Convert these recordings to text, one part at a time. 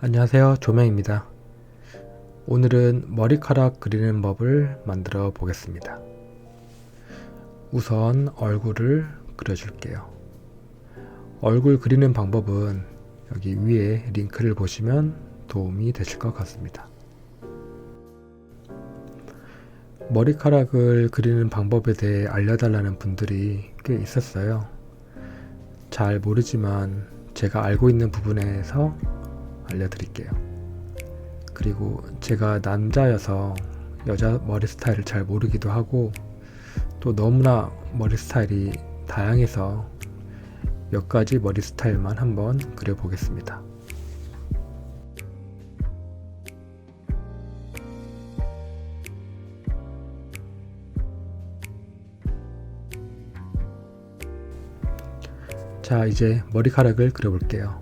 안녕하세요, 조명입니다. 오늘은 머리카락 그리는 법을 만들어 보겠습니다. 우선 얼굴을 그려줄게요. 얼굴 그리는 방법은 여기 위에 링크를 보시면 도움이 되실 것 같습니다. 머리카락을 그리는 방법에 대해 알려달라는 분들이 꽤 있었어요. 잘 모르지만 제가 알고 있는 부분에서 알려드릴게요. 그리고 제가 남자여서 여자 머리 스타일을 잘 모르기도 하고 또 너무나 머리 스타일이 다양해서 몇 가지 머리 스타일만 한번 그려보겠습니다. 자, 이제 머리카락을 그려볼게요.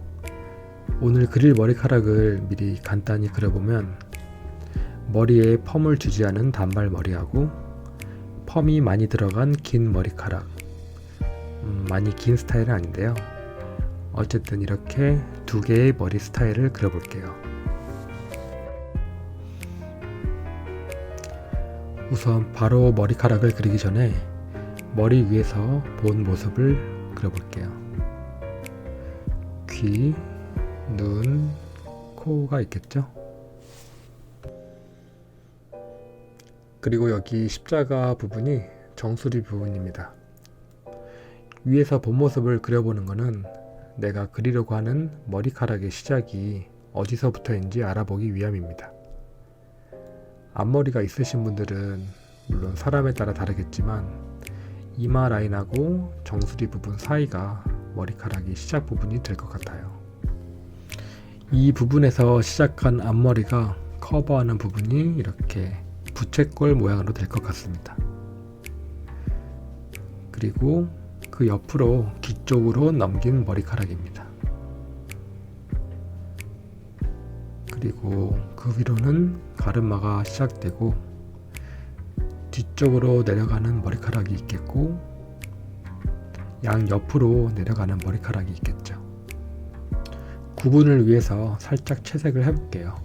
오늘 그릴 머리카락을 미리 간단히 그려보면 머리에 펌을 주지 않은 단발머리하고 펌이 많이 들어간 긴 머리카락, 많이 긴 스타일은 아닌데요. 어쨌든 이렇게 두 개의 머리 스타일을 그려볼게요. 우선 바로 머리카락을 그리기 전에 머리 위에서 본 모습을 그려볼게요. 귀, 눈, 코가 있겠죠? 그리고 여기 십자가 부분이 정수리 부분입니다. 위에서 본 모습을 그려보는 것은 내가 그리려고 하는 머리카락의 시작이 어디서부터인지 알아보기 위함입니다. 앞머리가 있으신 분들은 물론 사람에 따라 다르겠지만 이마 라인하고 정수리 부분 사이가 머리카락이 시작 부분이 될 것 같아요. 이 부분에서 시작한 앞머리가 커버하는 부분이 이렇게 부채꼴 모양으로 될 것 같습니다. 그리고 그 옆으로 귀 쪽으로 넘긴 머리카락입니다. 그리고 그 위로는 가르마가 시작되고 뒤쪽으로 내려가는 머리카락이 있겠고 양 옆으로 내려가는 머리카락이 있겠죠. 구분을 위해서 살짝 채색을 해볼게요.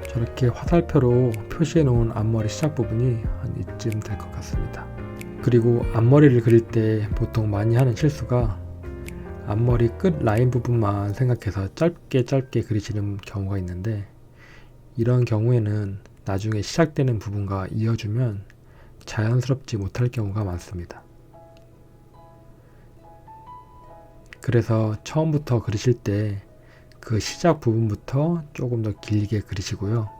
저렇게 화살표로 표시해 놓은 앞머리 시작 부분이 한 이쯤 될 것 같습니다. 그리고 앞머리를 그릴 때 보통 많이 하는 실수가 앞머리 끝 라인 부분만 생각해서 짧게 그리시는 경우가 있는데 이런 경우에는 나중에 시작되는 부분과 이어주면 자연스럽지 못할 경우가 많습니다. 그래서 처음부터 그리실 때 그 시작 부분부터 조금 더 길게 그리시고요.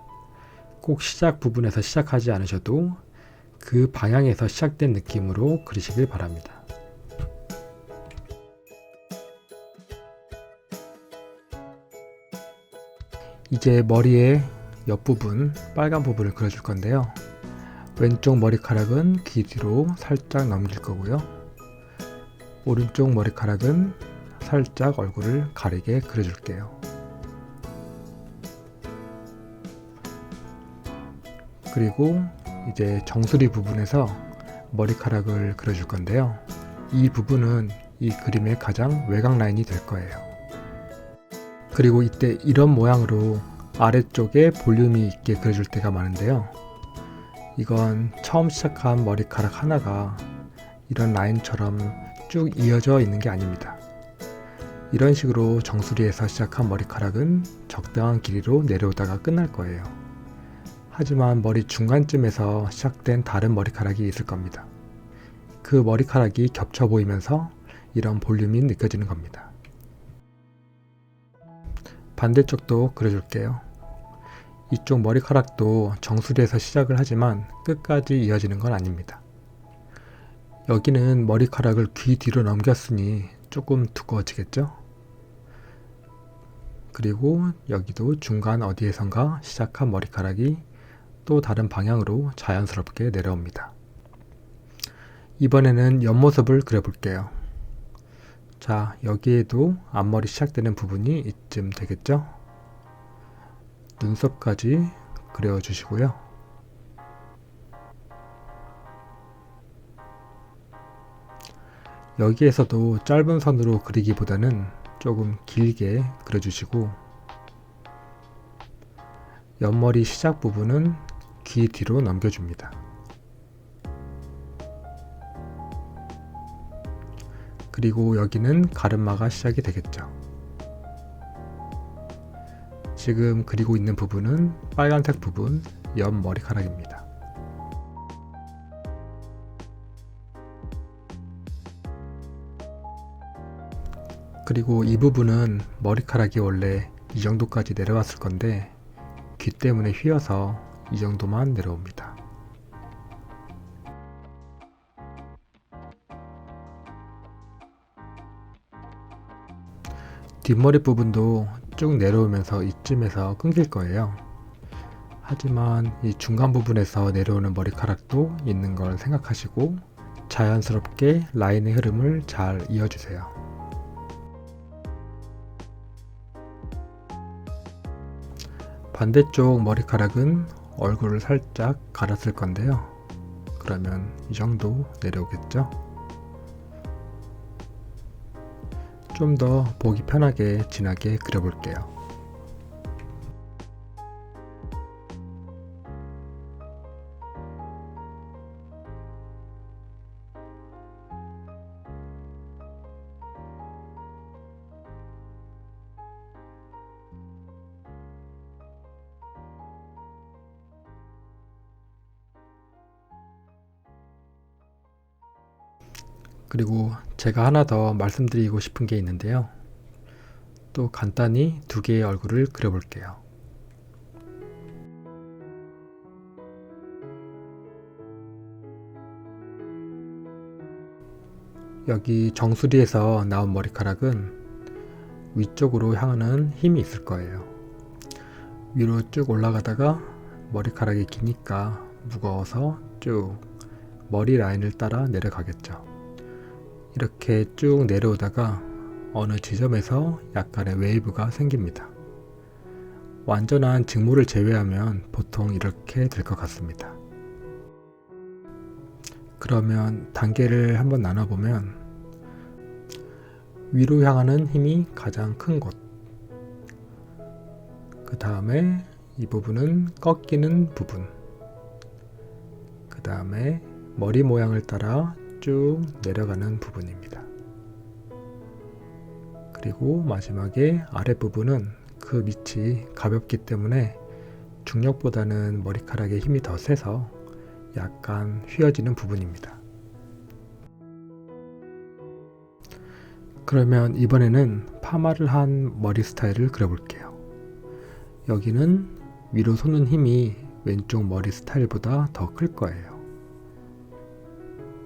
꼭 시작 부분에서 시작하지 않으셔도 그 방향에서 시작된 느낌으로 그리시길 바랍니다. 이제 머리의 옆부분, 빨간 부분을 그려줄 건데요. 왼쪽 머리카락은 귀 뒤로 살짝 넘길 거고요. 오른쪽 머리카락은 살짝 얼굴을 가리게 그려줄게요. 그리고 이제 정수리 부분에서 머리카락을 그려줄 건데요. 이 부분은 이 그림의 가장 외곽 라인이 될 거예요. 그리고 이때 이런 모양으로 아래쪽에 볼륨이 있게 그려줄 때가 많은데요. 이건 처음 시작한 머리카락 하나가 이런 라인처럼 쭉 이어져 있는 게 아닙니다. 이런 식으로 정수리에서 시작한 머리카락은 적당한 길이로 내려오다가 끝날 거예요. 하지만 머리 중간쯤에서 시작된 다른 머리카락이 있을 겁니다. 그 머리카락이 겹쳐 보이면서 이런 볼륨이 느껴지는 겁니다. 반대쪽도 그려줄게요. 이쪽 머리카락도 정수리에서 시작을 하지만 끝까지 이어지는 건 아닙니다. 여기는 머리카락을 귀 뒤로 넘겼으니 조금 두꺼워지겠죠? 그리고 여기도 중간 어디에선가 시작한 머리카락이 또 다른 방향으로 자연스럽게 내려옵니다. 이번에는 옆모습을 그려볼게요. 자, 여기에도 앞머리 시작되는 부분이 이쯤 되겠죠? 눈썹까지 그려주시고요. 여기에서도 짧은 선으로 그리기보다는 조금 길게 그려주시고, 옆머리 시작 부분은 귀 뒤로 넘겨줍니다. 그리고 여기는 가르마가 시작이 되겠죠. 지금 그리고 있는 부분은 빨간색 부분, 옆 머리카락입니다. 그리고 이 부분은 머리카락이 원래 이 정도까지 내려왔을 건데 귀 때문에 휘어서 이 정도만 내려옵니다. 뒷머리 부분도 쭉 내려오면서 이쯤에서 끊길 거예요. 하지만 이 중간 부분에서 내려오는 머리카락도 있는 걸 생각하시고 자연스럽게 라인의 흐름을 잘 이어주세요. 반대쪽 머리카락은 얼굴을 살짝 갈았을 건데요. 그러면 이 정도 내려오겠죠? 좀 더 보기 편하게 진하게 그려볼게요. 그리고 제가 하나 더 말씀드리고 싶은 게 있는데요. 또 간단히 두 개의 얼굴을 그려볼게요. 여기 정수리에서 나온 머리카락은 위쪽으로 향하는 힘이 있을 거예요. 위로 쭉 올라가다가 머리카락이 기니까 무거워서 쭉 머리 라인을 따라 내려가겠죠. 이렇게 쭉 내려오다가 어느 지점에서 약간의 웨이브가 생깁니다. 완전한 직모를 제외하면 보통 이렇게 될 것 같습니다. 그러면 단계를 한번 나눠보면 위로 향하는 힘이 가장 큰 곳, 그 다음에 이 부분은 꺾이는 부분, 그 다음에 머리 모양을 따라 쭉 내려가는 부분입니다. 그리고 마지막에 아랫부분은 그 밑이 가볍기 때문에 중력보다는 머리카락의 힘이 더 세서 약간 휘어지는 부분입니다. 그러면 이번에는 파마를 한 머리 스타일을 그려볼게요. 여기는 위로 솟는 힘이 왼쪽 머리 스타일보다 더 클 거예요.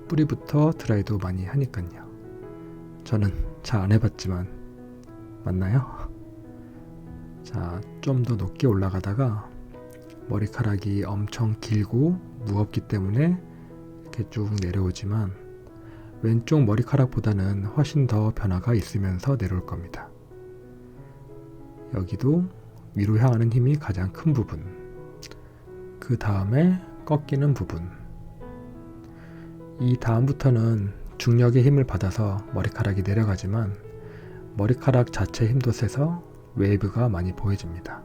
뿌리부터 드라이도 많이 하니까요. 저는 잘 안 해봤지만 맞나요? 자, 좀 더 높게 올라가다가 머리카락이 엄청 길고 무겁기 때문에 이렇게 쭉 내려오지만 왼쪽 머리카락보다는 훨씬 더 변화가 있으면서 내려올 겁니다. 여기도 위로 향하는 힘이 가장 큰 부분, 그 다음에 꺾이는 부분, 이 다음부터는 중력의 힘을 받아서 머리카락이 내려가지만 머리카락 자체 힘도 세서 웨이브가 많이 보여집니다.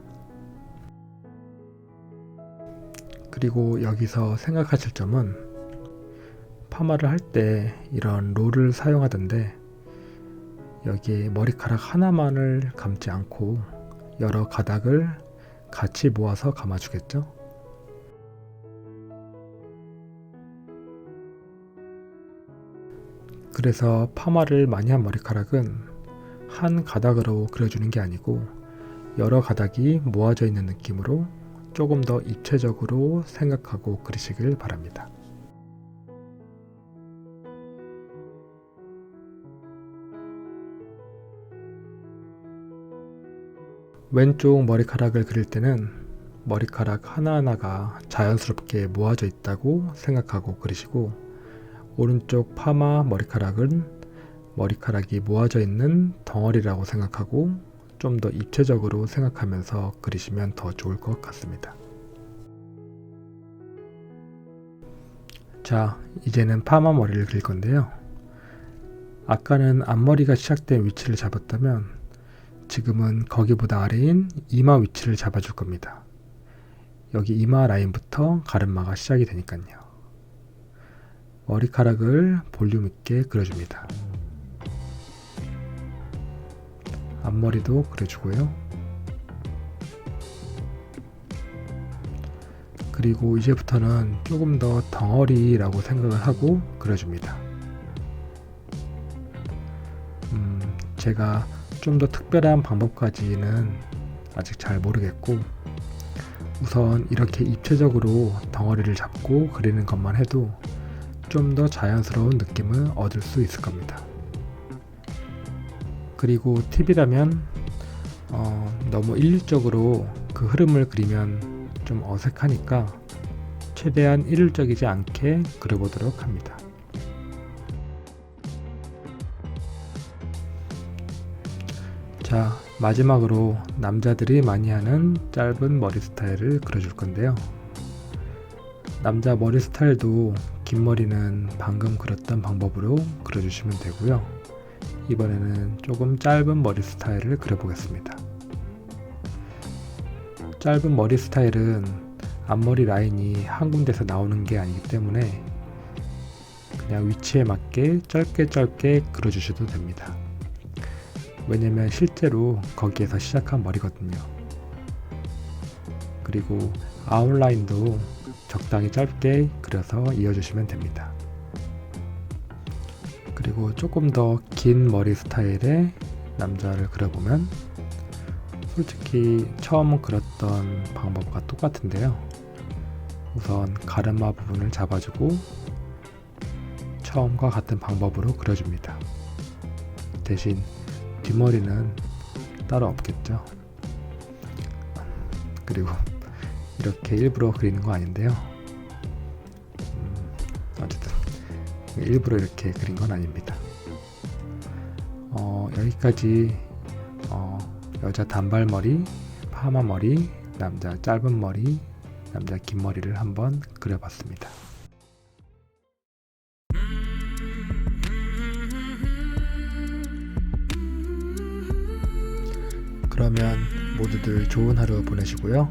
그리고 여기서 생각하실 점은 파마를 할 때 이런 롤을 사용하던데 여기에 머리카락 하나만을 감지 않고 여러 가닥을 같이 모아서 감아주겠죠? 그래서 파마를 많이 한 머리카락은 한 가닥으로 그려주는 게 아니고 여러 가닥이 모아져 있는 느낌으로 조금 더 입체적으로 생각하고 그리시길 바랍니다. 왼쪽 머리카락을 그릴 때는 머리카락 하나하나가 자연스럽게 모아져 있다고 생각하고 그리시고, 오른쪽 파마 머리카락은 머리카락이 모아져 있는 덩어리라고 생각하고 좀 더 입체적으로 생각하면서 그리시면 더 좋을 것 같습니다. 자, 이제는 파마 머리를 그릴 건데요. 아까는 앞머리가 시작된 위치를 잡았다면 지금은 거기보다 아래인 이마 위치를 잡아줄 겁니다. 여기 이마 라인부터 가르마가 시작이 되니까요. 머리카락을 볼륨 있게 그려줍니다. 앞머리도 그려주고요. 그리고 이제부터는 조금 더 덩어리라고 생각을 하고 그려줍니다. 제가 좀 더 특별한 방법까지는 아직 잘 모르겠고, 우선 이렇게 입체적으로 덩어리를 잡고 그리는 것만 해도 좀 더 자연스러운 느낌을 얻을 수 있을 겁니다. 그리고 팁이라면 너무 일률적으로 그 흐름을 그리면 좀 어색하니까 최대한 일률적이지 않게 그려보도록 합니다. 자, 마지막으로 남자들이 많이 하는 짧은 머리 스타일을 그려줄 건데요. 남자 머리 스타일도 긴 머리는 방금 그렸던 방법으로 그려주시면 되고요. 이번에는 조금 짧은 머리 스타일을 그려보겠습니다. 짧은 머리 스타일은 앞머리 라인이 한 군데서 나오는 게 아니기 때문에 그냥 위치에 맞게 짧게 그려주셔도 됩니다. 왜냐면 실제로 거기에서 시작한 머리거든요. 그리고 아웃라인도 적당히 짧게 그려서 이어주시면 됩니다. 그리고 조금 더 긴 머리 스타일의 남자를 그려보면 솔직히 처음 그렸던 방법과 똑같은데요. 우선 가르마 부분을 잡아주고 처음과 같은 방법으로 그려줍니다. 대신 뒷머리는 따로 없겠죠. 그리고 이렇게 일부러 그리는 거 아닌데요. 어쨌든 일부러 이렇게 그린 건 아닙니다. 여기까지 여자 단발머리, 파마머리, 남자 짧은 머리, 남자 긴 머리를 한번 그려봤습니다. 그러면 모두들 좋은 하루 보내시고요.